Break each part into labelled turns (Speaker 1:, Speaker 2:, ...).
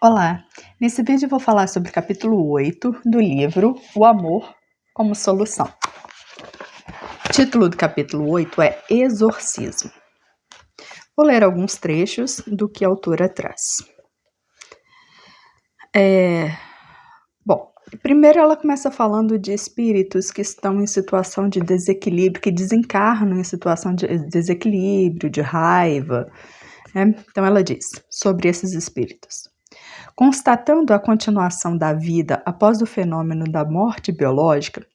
Speaker 1: Olá, nesse vídeo eu vou falar sobre o capítulo 8 do livro O Amor como Solução. O título do capítulo 8 é Exorcismo. Vou ler alguns trechos do que a autora traz. Primeiro ela começa falando de espíritos que estão em situação de desequilíbrio, que desencarnam em situação de desequilíbrio, de raiva, né? Então ela diz sobre esses espíritos. Constatando a continuação da vida após o fenômeno da morte biológica,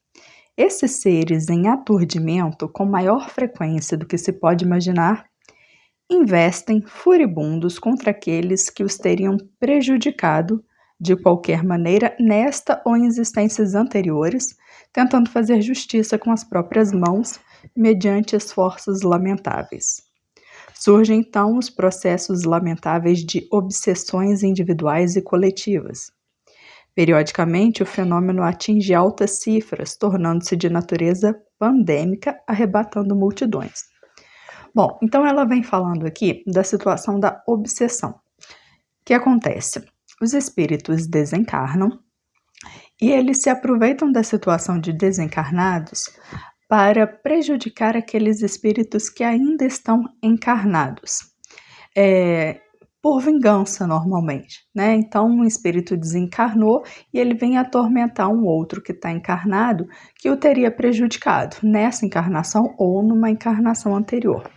Speaker 1: esses seres em aturdimento com maior frequência do que se pode imaginar, investem furibundos contra aqueles que os teriam prejudicado de qualquer maneira nesta ou em existências anteriores, tentando fazer justiça com as próprias mãos mediante esforços lamentáveis. Surgem então os processos lamentáveis de obsessões individuais e coletivas. Periodicamente, o fenômeno atinge altas cifras, tornando-se de natureza pandêmica, arrebatando multidões. Bom, então ela vem falando aqui da situação da obsessão. O que acontece? Os espíritos desencarnam e eles se aproveitam da situação de desencarnados para prejudicar aqueles espíritos que ainda estão encarnados. Por vingança, normalmente, né? Então, um espírito desencarnou e ele vem atormentar um outro que está encarnado que o teria prejudicado nessa encarnação ou numa encarnação anterior.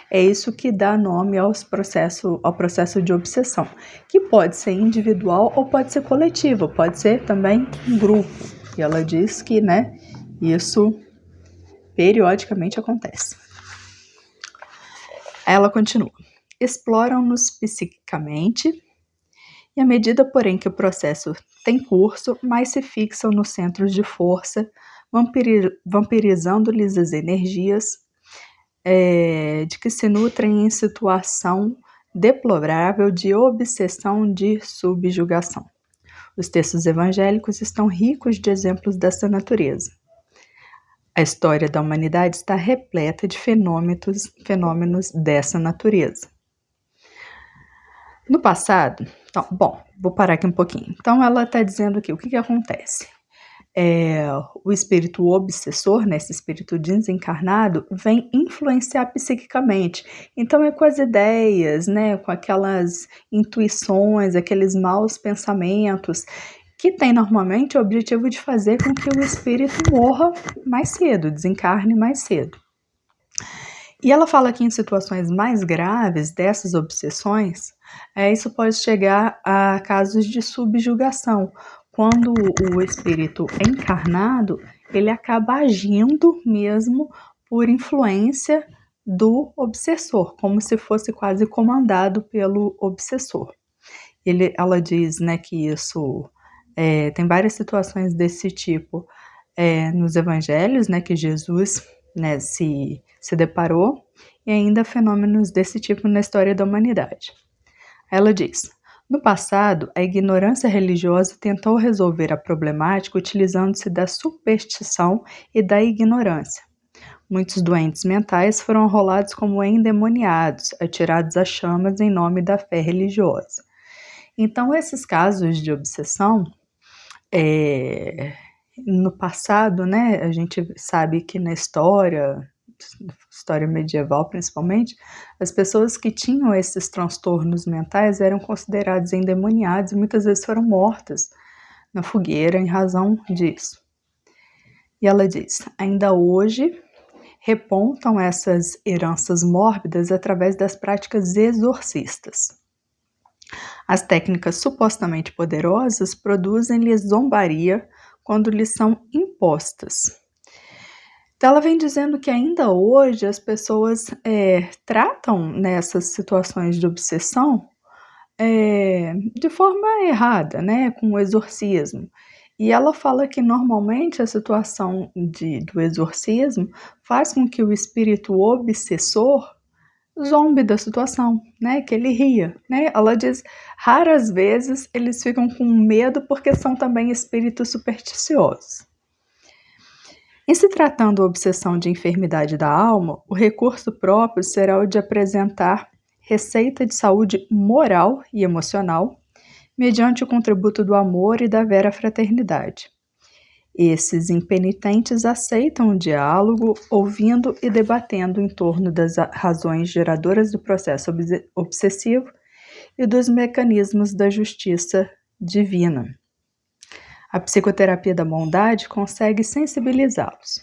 Speaker 1: É isso que dá nome ao processo de obsessão, que pode ser individual ou pode ser coletivo, pode ser também um grupo. E ela diz que, né, isso periodicamente acontece. Ela continua. Exploram-nos psiquicamente e à medida, porém, que o processo tem curso, mais se fixam nos centros de força, vampirizando-lhes as energias de que se nutrem em situação deplorável de obsessão de subjugação. Os textos evangélicos estão ricos de exemplos dessa natureza. A história da humanidade está repleta de fenômenos dessa natureza. No passado, então, vou parar aqui um pouquinho. Então, ela está dizendo aqui o que acontece. O espírito obsessor, né, esse espírito desencarnado, vem influenciar psiquicamente. Então, é com as ideias, né, com aquelas intuições, aqueles maus pensamentos, que tem normalmente o objetivo de fazer com que o espírito morra mais cedo, desencarne mais cedo. E ela fala que em situações mais graves dessas obsessões, isso pode chegar a casos de subjugação, quando o espírito encarnado, ele acaba agindo mesmo por influência do obsessor, como se fosse quase comandado pelo obsessor. Ela diz, né, que isso tem várias situações desse tipo nos evangelhos, né, que Jesus, né, se deparou, e ainda fenômenos desse tipo na história da humanidade. Ela diz: no passado, a ignorância religiosa tentou resolver a problemática utilizando-se da superstição e da ignorância. Muitos doentes mentais foram arrolados como endemoniados, atirados às chamas em nome da fé religiosa. Então, esses casos de obsessão, no passado, né, a gente sabe que na história medieval principalmente, as pessoas que tinham esses transtornos mentais eram consideradas endemoniadas e muitas vezes foram mortas na fogueira em razão disso. E ela diz, ainda hoje repontam essas heranças mórbidas através das práticas exorcistas. As técnicas supostamente poderosas produzem-lhes zombaria quando lhes são impostas. Então, ela vem dizendo que ainda hoje as pessoas tratam nessas situações de obsessão de forma errada, né, com o exorcismo. E ela fala que normalmente a situação do exorcismo faz com que o espírito obsessor zombe da situação, né, que ele ria, né? Ela diz, raras vezes eles ficam com medo porque são também espíritos supersticiosos. Em se tratando a obsessão de enfermidade da alma, o recurso próprio será o de apresentar receita de saúde moral e emocional, mediante o contributo do amor e da vera fraternidade. Esses impenitentes aceitam o diálogo, ouvindo e debatendo em torno das razões geradoras do processo obsessivo e dos mecanismos da justiça divina. A psicoterapia da bondade consegue sensibilizá-los.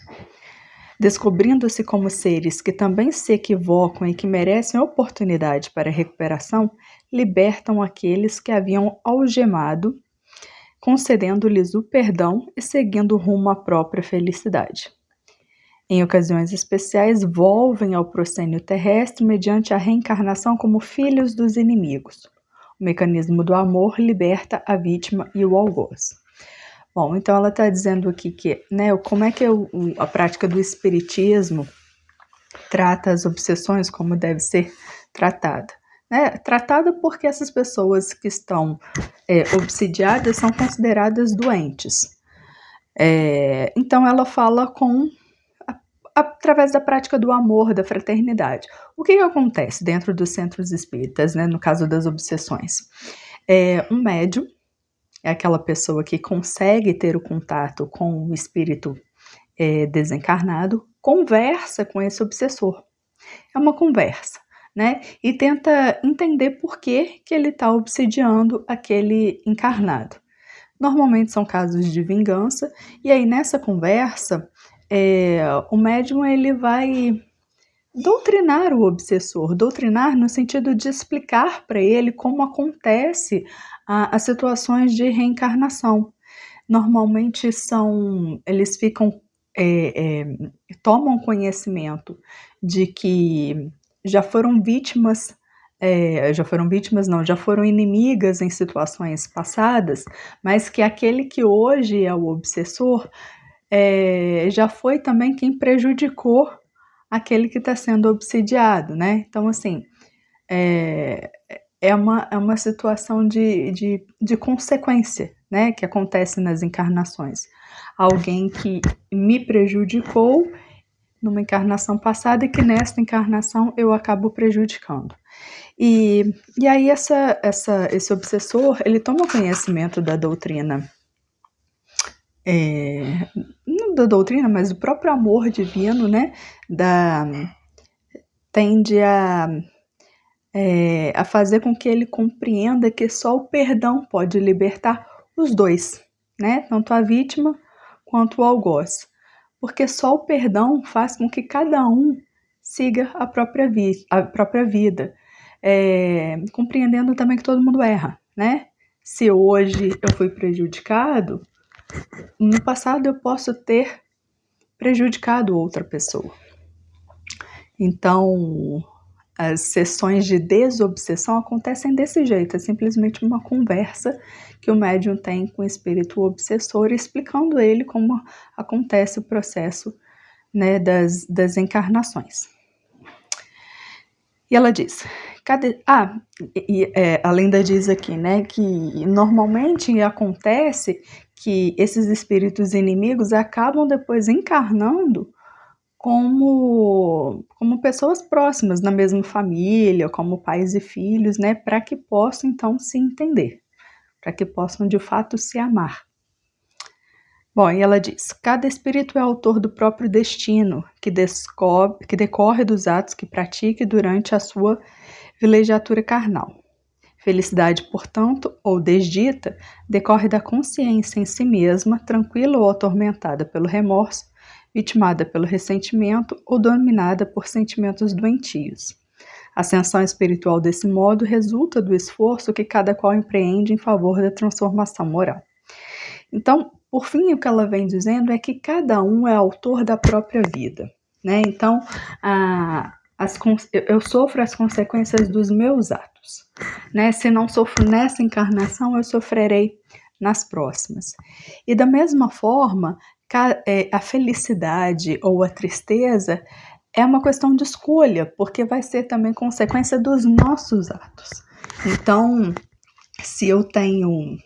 Speaker 1: Descobrindo-se como seres que também se equivocam e que merecem oportunidade para a recuperação, libertam aqueles que haviam algemado, concedendo-lhes o perdão e seguindo rumo à própria felicidade. Em ocasiões especiais, volvem ao proscênio terrestre mediante a reencarnação como filhos dos inimigos. O mecanismo do amor liberta a vítima e o algoz. Bom, então ela está dizendo aqui que, como é que a prática do espiritismo trata as obsessões, como deve ser tratada. Tratada porque essas pessoas que estão obsidiadas são consideradas doentes. Então ela fala através da prática do amor, da fraternidade. O que acontece dentro dos centros espíritas, no caso das obsessões? Um médium é aquela pessoa que consegue ter o contato com o espírito desencarnado, conversa com esse obsessor. É uma conversa, e tenta entender por que ele está obsidiando aquele encarnado. Normalmente são casos de vingança, e aí nessa conversa, o médium ele vai doutrinar o obsessor, doutrinar no sentido de explicar para ele como acontece as situações de reencarnação. Normalmente eles ficam, tomam conhecimento de que já foram inimigas em situações passadas, mas que aquele que hoje é o obsessor já foi também quem prejudicou aquele que está sendo obsidiado, Então, assim, é uma situação de consequência, que acontece nas encarnações. Alguém que me prejudicou numa encarnação passada e que nesta encarnação eu acabo prejudicando. E aí esse obsessor, ele toma conhecimento da doutrina, não da doutrina, mas do próprio amor divino, tende a fazer com que ele compreenda que só o perdão pode libertar os dois, tanto a vítima quanto o algoz. Porque só o perdão faz com que cada um siga a própria vida, compreendendo também que todo mundo erra, Se hoje eu fui prejudicado, no passado eu posso ter prejudicado outra pessoa. Então, as sessões de desobsessão acontecem desse jeito, é simplesmente uma conversa que o médium tem com o espírito obsessor, explicando a ele como acontece o processo, das encarnações. E ela diz, a lenda diz aqui, que normalmente acontece que esses espíritos inimigos acabam depois encarnando como pessoas próximas, na mesma família, como pais e filhos, para que possam então se entender, para que possam de fato se amar. Bom, e ela diz, cada espírito é autor do próprio destino, que decorre dos atos que pratique durante a sua vilegiatura carnal. Felicidade, portanto, ou desdita, decorre da consciência em si mesma, tranquila ou atormentada pelo remorso, vitimada pelo ressentimento ou dominada por sentimentos doentios. A ascensão espiritual desse modo resulta do esforço que cada qual empreende em favor da transformação moral. Então, por fim, o que ela vem dizendo é que cada um é autor da própria vida, Então, eu sofro as consequências dos meus atos, Se não sofro nessa encarnação, eu sofrerei nas próximas. E da mesma forma, a felicidade ou a tristeza é uma questão de escolha, porque vai ser também consequência dos nossos atos. Então, se eu tenho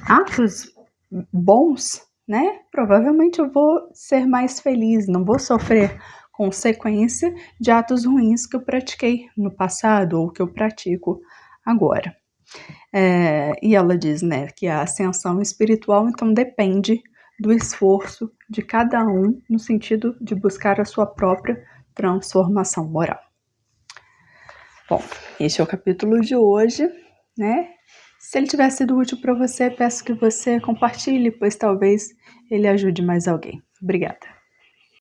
Speaker 1: atos bons, provavelmente eu vou ser mais feliz, não vou sofrer consequência de atos ruins que eu pratiquei no passado ou que eu pratico agora. E ela diz, né, que a ascensão espiritual, então, depende do esforço de cada um no sentido de buscar a sua própria transformação moral. Bom, este é o capítulo de hoje, né? Se ele tiver sido útil para você, peço que você compartilhe, pois talvez ele ajude mais alguém. Obrigada.